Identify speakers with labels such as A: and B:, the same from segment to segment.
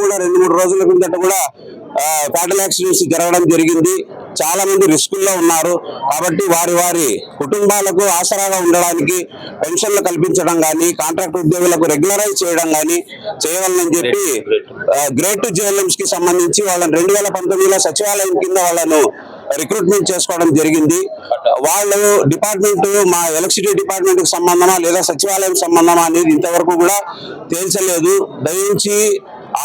A: కూడా 2-3 రోజుల కిందట కూడా ఫ్యాటల్ యాక్సిడెంట్స్ జరగడం జరిగింది. చాలా మంది రిస్కుల్లో ఉన్నారు. కాబట్టి వారి కుటుంబాలకు ఆసరాగా ఉండడానికి పెన్షన్లు కల్పించడం కానీ, కాంట్రాక్ట్ ఉద్యోగులకు రెగ్యులరైజ్ చేయడం కానీ చేయవాలని చెప్పి గ్రేడ్ 2 JLMs కి సంబంధించి వాళ్ళని 2019లో సచివాలయం కింద వాళ్ళను రిక్రూట్మెంట్ చేసుకోవడం జరిగింది. వాళ్ళు డిపార్ట్మెంట్ మా ఎలక్ట్రిసిటీ డిపార్ట్మెంట్ కి సంబంధమా లేదా సచివాలయం సంబంధమా అనేది ఇంతవరకు కూడా తేల్చలేదు. దయించి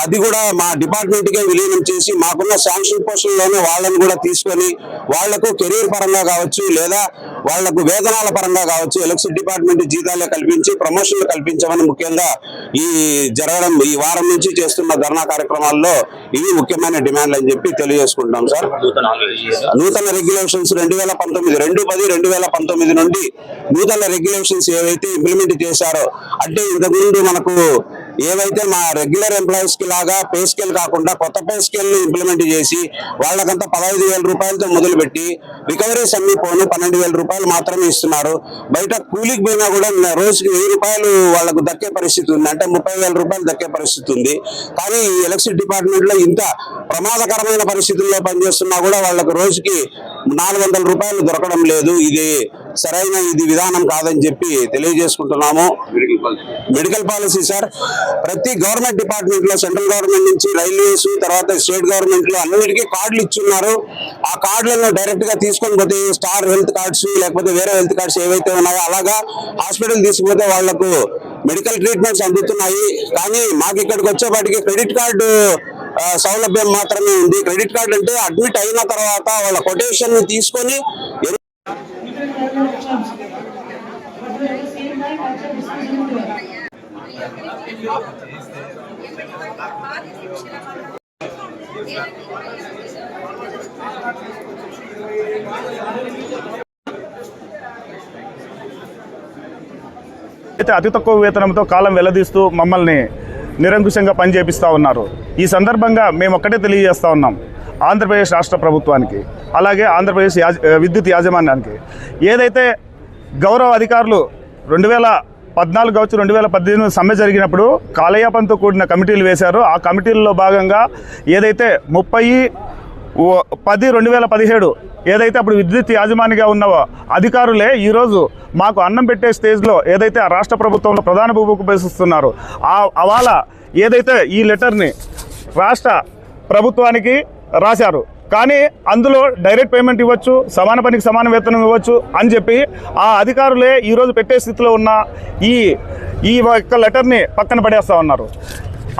A: అది కూడా మా డిపార్ట్మెంట్ కే విలీనం చేసి మాకున్న శాంక్షన్ పోస్టుల్లోనే వాళ్ళని కూడా తీసుకొని వాళ్లకు కెరీర్ పరంగా కావచ్చు లేదా వాళ్లకు వేతనాల పరంగా కావచ్చు ఎలక్ట్రిసిటీ డిపార్ట్మెంట్ జీతాలే కల్పించి ప్రమోషన్లు కల్పించమని ముఖ్యంగా ఈ వారం నుంచి చేస్తున్న ధర్నా కార్యక్రమాల్లో ఇవి ముఖ్యమైన డిమాండ్లు అని చెప్పి తెలియజేసుకుంటాం సార్. నూతన రెగ్యులేషన్స్ 2019 నుండి నూతన రెగ్యులేషన్స్ ఏవైతే ఇంప్లిమెంట్ చేశారో అంటే ఇంతకుముందు మనకు ఏవైతే మా రెగ్యులర్ ఎంప్లాయీస్ కి లాగా పే స్కేల్ కాకుండా కొత్త పే స్కేల్ ని ఇంప్లిమెంట్ చేసి వాళ్ళకంతా 15,000 రూపాయలతో మొదలుపెట్టి రికవరీస్ అన్ని పోను 12,000 రూపాయలు మాత్రమే ఇస్తున్నారు. బయట కూలికి పోయినా కూడా రోజుకి 1,000 రూపాయలు వాళ్ళకు దక్కే పరిస్థితి ఉంది, అంటే 30,000 రూపాయలు దక్కే పరిస్థితి ఉంది. కానీ ఈ ఎలక్ట్రిసిటీ డిపార్ట్మెంట్ లో ఇంత ప్రమాదకరమైన పరిస్థితుల్లో పనిచేస్తున్నా కూడా వాళ్ళకు రోజుకి 400 రూపాయలు దొరకడం లేదు. ఇది సరైన విధానం కాదని చెప్పి తెలియజేసుకుంటున్నాము. మెడికల్ పాలసీ సార్, ప్రతి గవర్నమెంట్ డిపార్ట్మెంట్ లో సెంట్రల్ గవర్నమెంట్ నుంచి రైల్వేస్ తర్వాత స్టేట్ గవర్నమెంట్ లో అన్నిటికీ కార్డులు ఇచ్చున్నారు. ఆ కార్డులను డైరెక్ట్ గా తీసుకొని పోతే స్టార్ హెల్త్ కార్డ్స్ లేకపోతే వేరే హెల్త్ కార్డ్స్ ఏవైతే ఉన్నాయో అలాగా హాస్పిటల్ తీసుకుపోతే వాళ్లకు మెడికల్ ట్రీట్మెంట్స్ అందుతున్నాయి. కానీ మాకు ఇక్కడికి వచ్చేపాటికి క్రెడిట్ కార్డు సౌలభ్యం మాత్రమే ఉంది. క్రెడిట్ కార్డు అంటే అడ్మిట్ అయిన తర్వాత వాళ్ళ కొటేషన్ తీసుకొని
B: అయితే అతి తక్కువ వేతనంతో కాలం వెల్లదీస్తూ మమ్మల్ని నిరంకుశంగా పనిచేపిస్తూ ఉన్నారు. ఈ సందర్భంగా మేము ఒక్కటే తెలియజేస్తూ ఉన్నాం ఆంధ్రప్రదేశ్ రాష్ట్ర ప్రభుత్వానికి, అలాగే ఆంధ్రప్రదేశ్ విద్యుత్ యాజమాన్యానికి. ఏదైతే గౌరవ అధికారులు 2014 కావచ్చు 2018 సమ్మె జరిగినప్పుడు కాలయాపనతో కూడిన కమిటీలు వేశారు. ఆ కమిటీల్లో భాగంగా ఏదైతే 30/10/2017 ఏదైతే అప్పుడు విద్యుత్ యాజమానిగా ఉన్న అధికారులే ఈరోజు మాకు అన్నం పెట్టే స్టేజ్లో ఏదైతే ఆ రాష్ట్ర ప్రభుత్వంలో ప్రధాన భూమికి ఉపయోగిస్తున్నారు అవాళ ఏదైతే ఈ లెటర్ని రాష్ట్ర ప్రభుత్వానికి రాశారు. కానీ అందులో డైరెక్ట్ పేమెంట్ ఇవ్వచ్చు, సమాన పనికి సమాన వేతనం ఇవ్వచ్చు అని చెప్పి ఆ అధికారులే ఈరోజు పెట్టే స్థితిలో ఉన్న ఈ యొక్క లెటర్ని పక్కన పడేస్తూ ఉన్నారు.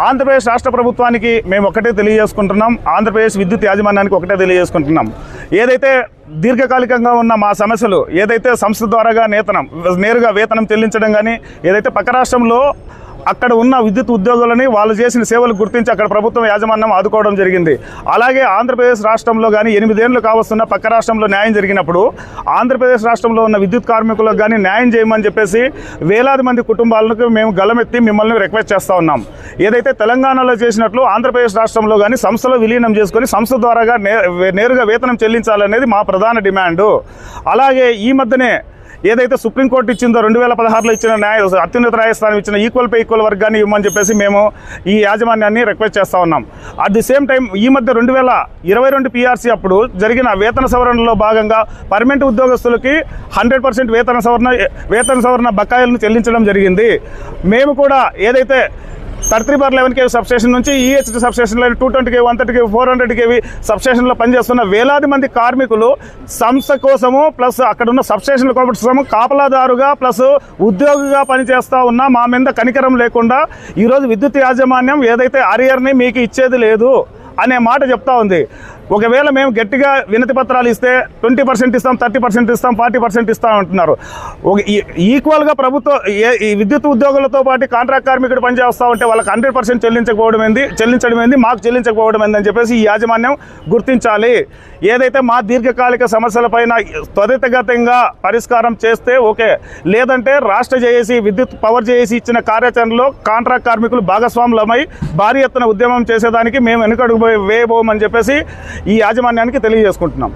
B: ఆంధ్రప్రదేశ్ రాష్ట్ర ప్రభుత్వానికి మేము ఒకటే తెలియజేసుకుంటున్నాం, ఆంధ్రప్రదేశ్ విద్యుత్ యాజమాన్యానికి ఒకటే తెలియజేసుకుంటున్నాం. ఏదైతే దీర్ఘకాలికంగా ఉన్న మా సమస్యలు ఏదైతే సంస్థ ద్వారాగా నేరుగా వేతనం చెల్లించడం కానీ ఏదైతే పక్క రాష్ట్రంలో అక్కడ ఉన్న విద్యుత్ ఉద్యోగులని వాళ్ళు చేసిన సేవలు గుర్తించి అక్కడ ప్రభుత్వం యాజమాన్యం ఆదుకోవడం జరిగింది. అలాగే ఆంధ్రప్రదేశ్ రాష్ట్రంలో కానీ 8 ఏళ్ళు కావస్తున్న పక్క రాష్ట్రంలో న్యాయం జరిగినప్పుడు ఆంధ్రప్రదేశ్ రాష్ట్రంలో ఉన్న విద్యుత్ కార్మికులకు కానీ న్యాయం చేయమని చెప్పేసి వేలాది మంది కుటుంబాలకు మేము గలమెత్తి మిమ్మల్ని రిక్వెస్ట్ చేస్తూ ఉన్నాం. ఏదైతే తెలంగాణలో చేసినట్లు ఆంధ్రప్రదేశ్ రాష్ట్రంలో కానీ సంస్థలో విలీనం చేసుకొని సంస్థ ద్వారాగా నేరుగా వేతనం చెల్లించాలనేది మా ప్రధాన డిమాండు. అలాగే ఈ మధ్యనే ఏదైతే సుప్రీంకోర్టు ఇచ్చిందో 2016లో ఇచ్చిన అత్యున్నత న్యాయస్థానం ఇచ్చిన ఈక్వల్ పే ఈక్వల్ వర్గాన్ని ఇవ్వమని చెప్పేసి మేము ఈ యాజమాన్యాన్ని రిక్వెస్ట్ చేస్తూ ఉన్నాం. అట్ ది సేమ్ టైం ఈ మధ్య 2022 PRC అప్పుడు జరిగిన వేతన సవరణలో భాగంగా పర్మనెంట్ ఉద్యోగస్తులకి 100% వేతన సవరణ బకాయిలను చెల్లించడం జరిగింది. మేము కూడా ఏదైతే 33/11 kV సబ్స్టేషన్ నుంచి EHT సబ్స్టేషన్లో 220 kV 130 kV 400 kV సబ్స్టేషన్లో పనిచేస్తున్న వేలాది మంది కార్మికులు సంస్థ కోసము ప్లస్ అక్కడ ఉన్న సబ్స్టేషన్ల కోసము కాపలాదారుగా ప్లస్ ఉద్యోగిగా పనిచేస్తూ ఉన్నా మా మీద కనికరం లేకుండా ఈరోజు విద్యుత్ యాజమాన్యం ఏదైతే అరియర్ని మీకు ఇచ్చేది లేదు అనే మాట చెప్తా ఉంది. ఒకవేళ మేము గట్టిగా వినతి పత్రాలు ఇస్తే 20% ఇస్తాం, 30% ఇస్తాం, 40% ఇస్తాం అంటున్నారు. ఈక్వల్గా ప్రభుత్వం ఈ విద్యుత్ ఉద్యోగులతో పాటు కాంట్రాక్ట్ కార్మికుడు పనిచేస్తూ ఉంటే వాళ్ళకి 100% చెల్లించడం ఏంది, మాకు చెల్లించకపోవడం ఏంది అని చెప్పేసి ఈ యాజమాన్యం గుర్తించాలి. ఏదైతే మా దీర్ఘకాలిక సమస్యలపైన త్వరితగతంగా పరిష్కారం చేస్తే ఓకే, లేదంటే రాష్ట్ర జేఏసీ విద్యుత్ పవర్ జేఏసీ ఇచ్చిన కార్యాచరణలో కాంట్రాక్ట్ కార్మికులు భాగస్వాములమై భారీ ఎత్తున ఉద్యమం చేసేదానికి మేము వెనుకడుగు వేయబోమని చెప్పేసి ఈ యాజమాన్యానికి తెలియజేసుకుంటున్నాం.